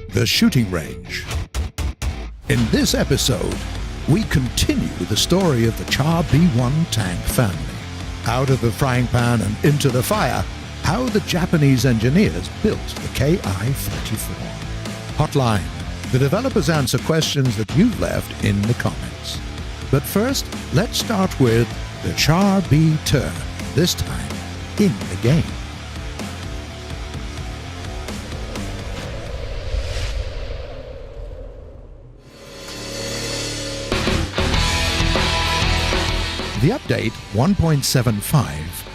The Shooting Range. In this episode, we continue the story of the Char B1 tank family. Out of the frying pan and into the fire, how the Japanese engineers built the Ki-44. Hotline. The developers answer questions that you've left in the comments. But first, let's start with the Char B-Tur, this time in the game. The update 1.75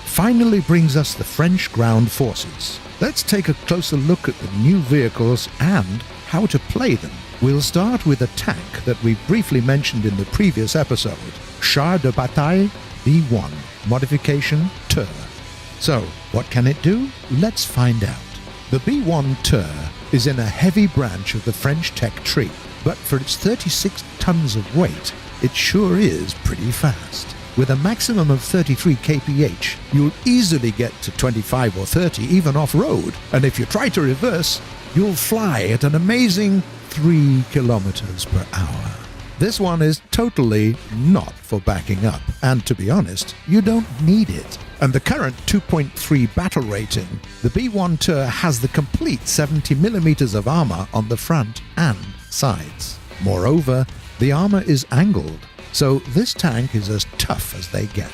finally brings us the French ground forces. Let's take a closer look at the new vehicles and how to play them. We'll start with a tank that we briefly mentioned in the previous episode, Char de Bataille B1, modification Tur. So, what can it do? Let's find out. The B1 Tur is in a heavy branch of the French tech tree, but for its 36 tons of weight, it sure is pretty fast. With a maximum of 33 kph, you'll easily get to 25 or 30 even off-road, and if you try to reverse, you'll fly at an amazing 3 kilometers per hour. This one is totally not for backing up, and to be honest, you don't need it. And the current 2.3 battle rating, the B1 Tur has the complete 70mm of armor on the front and sides. Moreover, the armor is angled, so this tank is as tough as they get.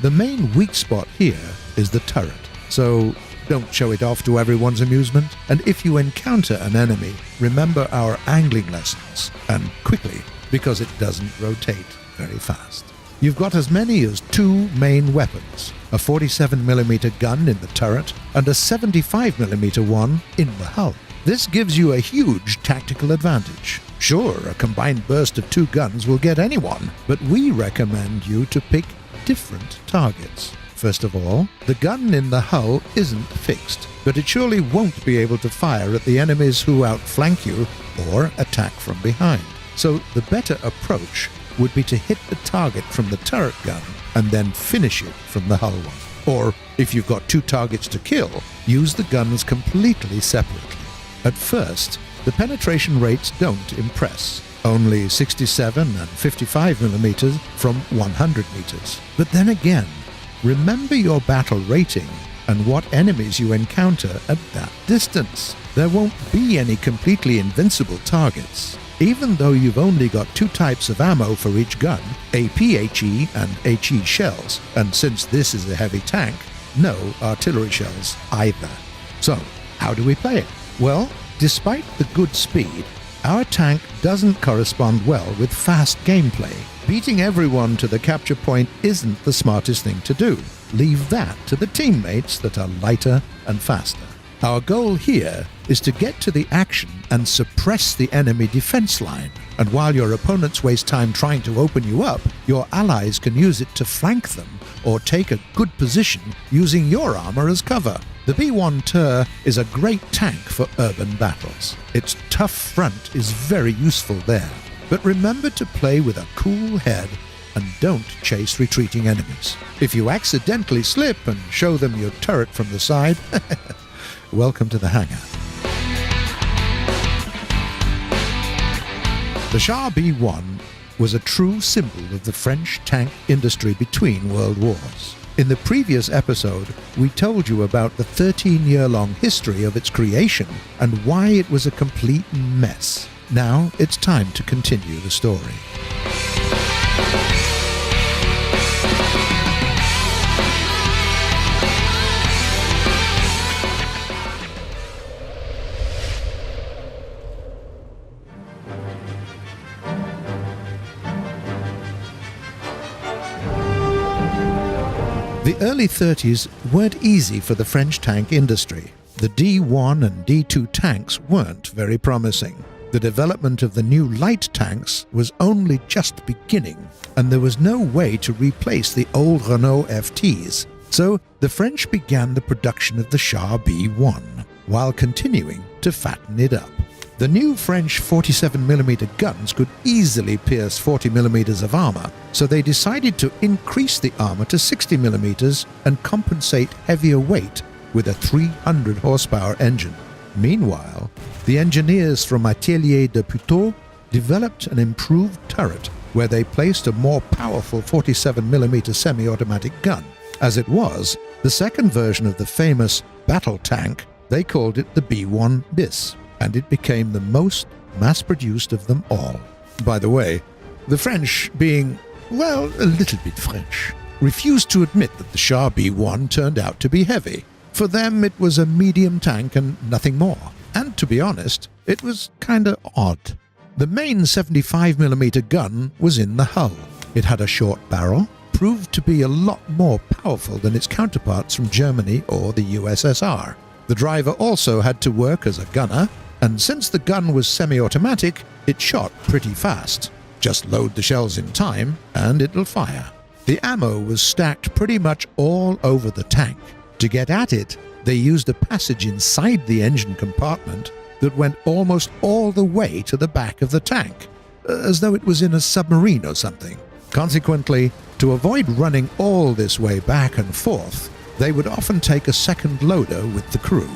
The main weak spot here is the turret, so don't show it off to everyone's amusement, and if you encounter an enemy, remember our angling lessons, and quickly, because it doesn't rotate very fast. You've got as many as 2 main weapons, a 47mm gun in the turret and a 75mm one in the hull. This gives you a huge tactical advantage. Sure, a combined burst of 2 guns will get anyone, but we recommend you to pick different targets. First of all, the gun in the hull isn't fixed, but it surely won't be able to fire at the enemies who outflank you or attack from behind. So the better approach would be to hit the target from the turret gun and then finish it from the hull one. Or, if you've got 2 targets to kill, use the guns completely separately. At first, the penetration rates don't impress, only 67 and 55mm from 100 meters. But then again, remember your battle rating and what enemies you encounter at that distance. There won't be any completely invincible targets. Even though you've only got 2 types of ammo for each gun, APHE and HE shells, and since this is a heavy tank, no artillery shells either. So, how do we play it? Well, despite the good speed, our tank doesn't correspond well with fast gameplay. Beating everyone to the capture point isn't the smartest thing to do. Leave that to the teammates that are lighter and faster. Our goal here is to get to the action and suppress the enemy defense line. And while your opponents waste time trying to open you up, your allies can use it to flank them or take a good position using your armor as cover. The B1 Tur is a great tank for urban battles. Its tough front is very useful there. But remember to play with a cool head and don't chase retreating enemies. If you accidentally slip and show them your turret from the side, welcome to the hangar. The Char B1 was a true symbol of the French tank industry between world wars. In the previous episode, we told you about the 13-year-long history of its creation and why it was a complete mess. Now it's time to continue the story. The early 30s weren't easy for the French tank industry. The D1 and D2 tanks weren't very promising. The development of the new light tanks was only just beginning, and there was no way to replace the old Renault FTs. So the French began the production of the Char B1, while continuing to fatten it up. The new French 47mm guns could easily pierce 40mm of armor, so they decided to increase the armor to 60mm and compensate heavier weight with a 300 horsepower engine. Meanwhile, the engineers from Atelier de Puteaux developed an improved turret where they placed a more powerful 47mm semi-automatic gun. As it was, the second version of the famous battle tank, they called it the B-1 bis, and it became the most mass-produced of them all. By the way, the French, being, well, a little bit French, refused to admit that the Char B-1 turned out to be heavy. For them, it was a medium tank and nothing more. And to be honest, it was kinda odd. The main 75mm gun was in the hull. It had a short barrel, proved to be a lot more powerful than its counterparts from Germany or the USSR. The driver also had to work as a gunner, and since the gun was semi-automatic, it shot pretty fast. Just load the shells in time, and it'll fire. The ammo was stacked pretty much all over the tank. To get at it, they used a passage inside the engine compartment that went almost all the way to the back of the tank, as though it was in a submarine or something. Consequently, to avoid running all this way back and forth, they would often take a second loader with the crew.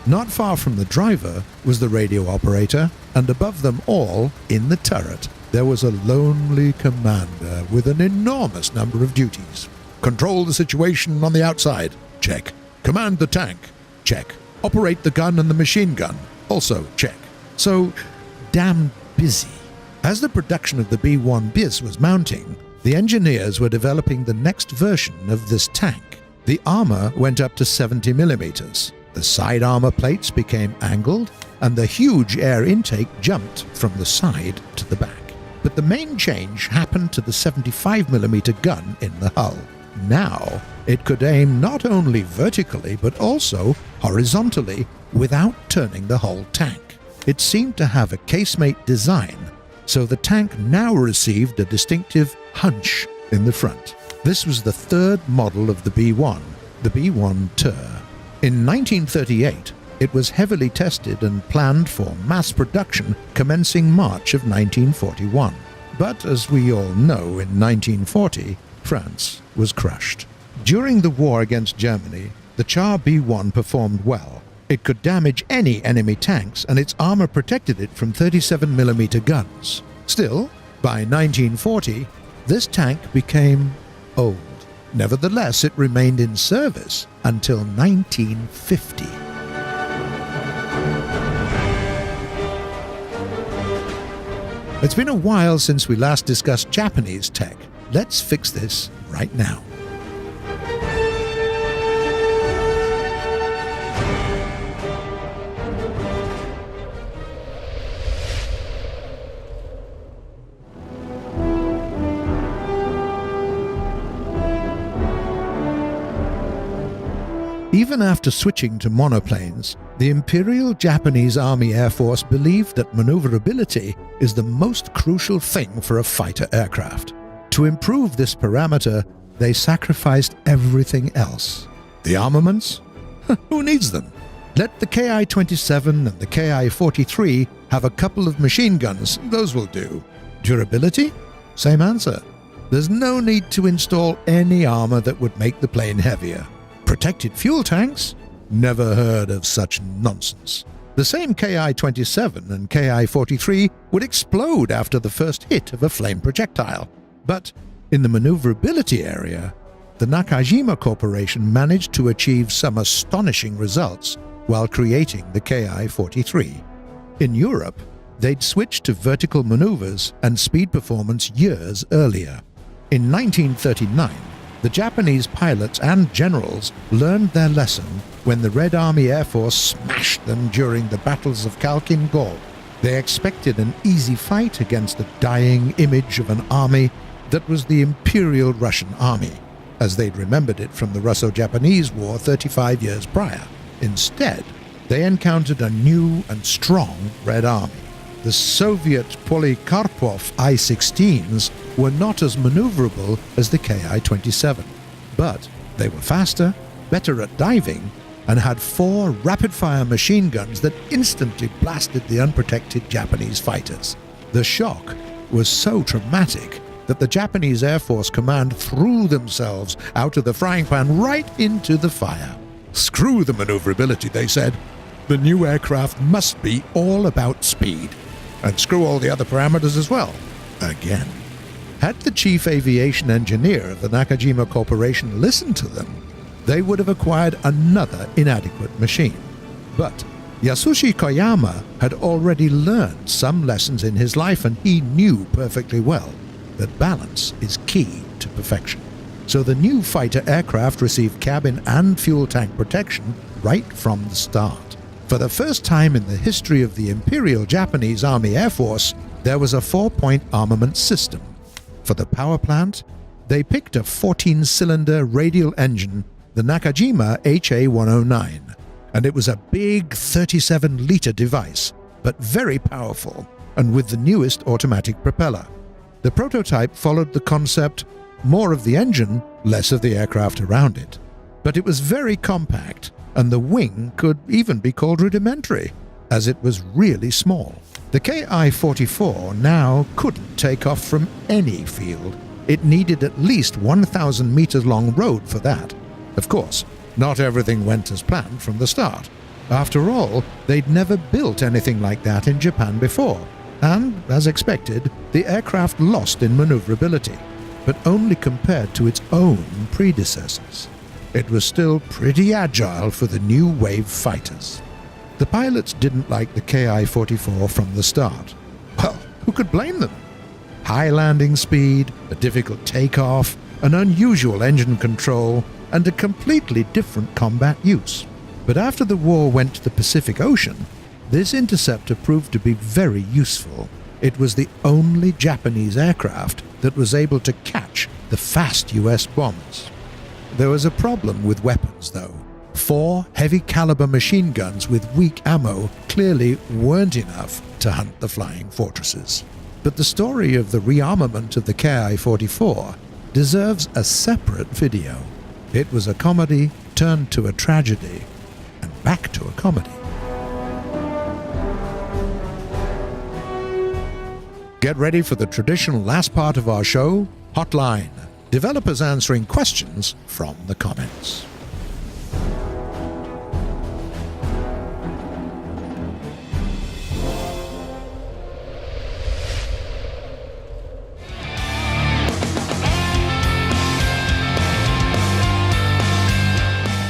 Not far from the driver was the radio operator, and above them all, in the turret, there was a lonely commander with an enormous number of duties. Control the situation on the outside. Check. Command the tank. Check. Operate the gun and the machine gun. Also check. So, damn busy. As the production of the B-1 bis was mounting, the engineers were developing the next version of this tank. The armor went up to 70mm. The side armor plates became angled, and the huge air intake jumped from the side to the back. But the main change happened to the 75mm gun in the hull. Now, it could aim not only vertically but also horizontally without turning the whole tank. It seemed to have a casemate design, so the tank now received a distinctive hunch in the front. This was the third model of the B-1, the B-1 Ter. In 1938, it was heavily tested and planned for mass production commencing March of 1941. But as we all know, in 1940, France was crushed. During the war against Germany, the Char B-1 performed well. It could damage any enemy tanks, and its armor protected it from 37mm guns. Still, by 1940, this tank became old. Nevertheless, it remained in service until 1950. It's been a while since we last discussed Japanese tech. Let's fix this right now. Even after switching to monoplanes, the Imperial Japanese Army Air Force believed that maneuverability is the most crucial thing for a fighter aircraft. To improve this parameter, they sacrificed everything else. The armaments? Who needs them? Let the Ki-27 and the Ki-43 have a couple of machine guns, those will do. Durability? Same answer. There's no need to install any armor that would make the plane heavier. Protected fuel tanks? Never heard of such nonsense. The same Ki-27 and Ki-43 would explode after the first hit of a flame projectile. But in the maneuverability area, the Nakajima Corporation managed to achieve some astonishing results while creating the Ki-43. In Europe, they'd switched to vertical maneuvers and speed performance years earlier. In 1939, the Japanese pilots and generals learned their lesson when the Red Army Air Force smashed them during the battles of Khalkhin Gol. They expected an easy fight against the dying image of an army that was the Imperial Russian Army, as they'd remembered it from the Russo-Japanese War 35 years prior. Instead, they encountered a new and strong Red Army. The Soviet Polikarpov I-16s were not as maneuverable as the Ki-27, but they were faster, better at diving, and had 4 rapid-fire machine guns that instantly blasted the unprotected Japanese fighters. The shock was so traumatic that the Japanese Air Force Command threw themselves out of the frying pan right into the fire. Screw the maneuverability, they said. The new aircraft must be all about speed. And screw all the other parameters as well. Again. Had the chief aviation engineer of the Nakajima Corporation listened to them, they would have acquired another inadequate machine. But Yasushi Koyama had already learned some lessons in his life, and he knew perfectly well that balance is key to perfection. So the new fighter aircraft received cabin and fuel tank protection right from the start. For the first time in the history of the Imperial Japanese Army Air Force, there was a 4-point armament system. For the power plant, they picked a 14-cylinder radial engine, the Nakajima HA-109, and it was a big 37-liter device, but very powerful, and with the newest automatic propeller. The prototype followed the concept, more of the engine, less of the aircraft around it. But it was very compact, and the wing could even be called rudimentary, as it was really small. The Ki-44 now couldn't take off from any field. It needed at least 1,000 meters long road for that. Of course, not everything went as planned from the start. After all, they'd never built anything like that in Japan before, and, as expected, the aircraft lost in maneuverability, but only compared to its own predecessors. It was still pretty agile for the new wave fighters. The pilots didn't like the Ki-44 from the start. Well, who could blame them? High landing speed, a difficult takeoff, an unusual engine control, and a completely different combat use. But after the war went to the Pacific Ocean, this interceptor proved to be very useful. It was the only Japanese aircraft that was able to catch the fast US bombers. There was a problem with weapons, though. 4 heavy-caliber machine guns with weak ammo clearly weren't enough to hunt the flying fortresses. But the story of the rearmament of the Ki-44 deserves a separate video. It was a comedy turned to a tragedy, and back to a comedy. Get ready for the traditional last part of our show, Hotline. Developers answering questions from the comments.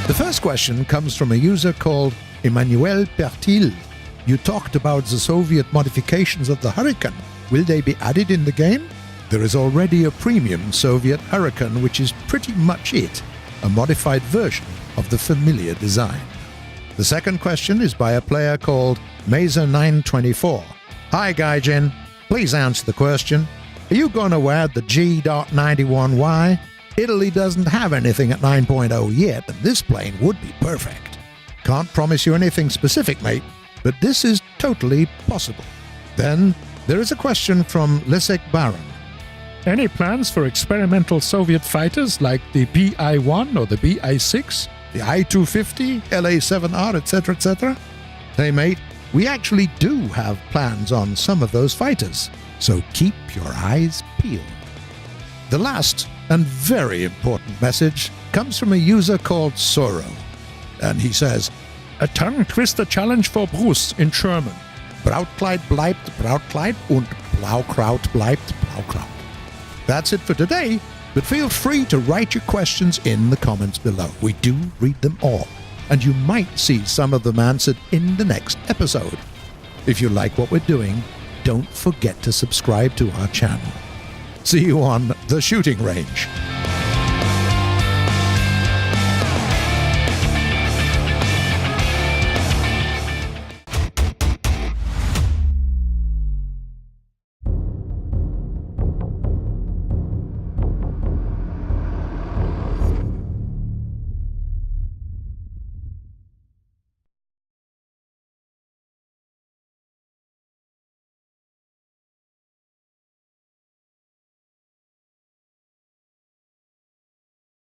The first question comes from a user called Emmanuel Pertil. You talked about the Soviet modifications of the Hurricane. Will they be added in the game? There is already a premium Soviet Hurricane, which is pretty much it, a modified version of the familiar design. The second question is by a player called Mazer924. Hi Gaijin, please answer the question. Are you going to add the G.91Y? Italy doesn't have anything at 9.0 yet, and this plane would be perfect. Can't promise you anything specific, mate, but this is totally possible. Then, there is a question from Leszek Baron. Any plans for experimental Soviet fighters like the Bi-1 or the Bi-6, the I-250, LA-7R, etc., etc.? Hey, mate, we actually do have plans on some of those fighters, so keep your eyes peeled. The last and very important message comes from a user called Soro, and he says, a tongue twister challenge for Bruce in German. Brautkleid bleibt Brautkleid und Blaukraut bleibt Blaukraut. That's it for today, but feel free to write your questions in the comments below. We do read them all, and you might see some of them answered in the next episode. If you like what we're doing, don't forget to subscribe to our channel. See you on the shooting range.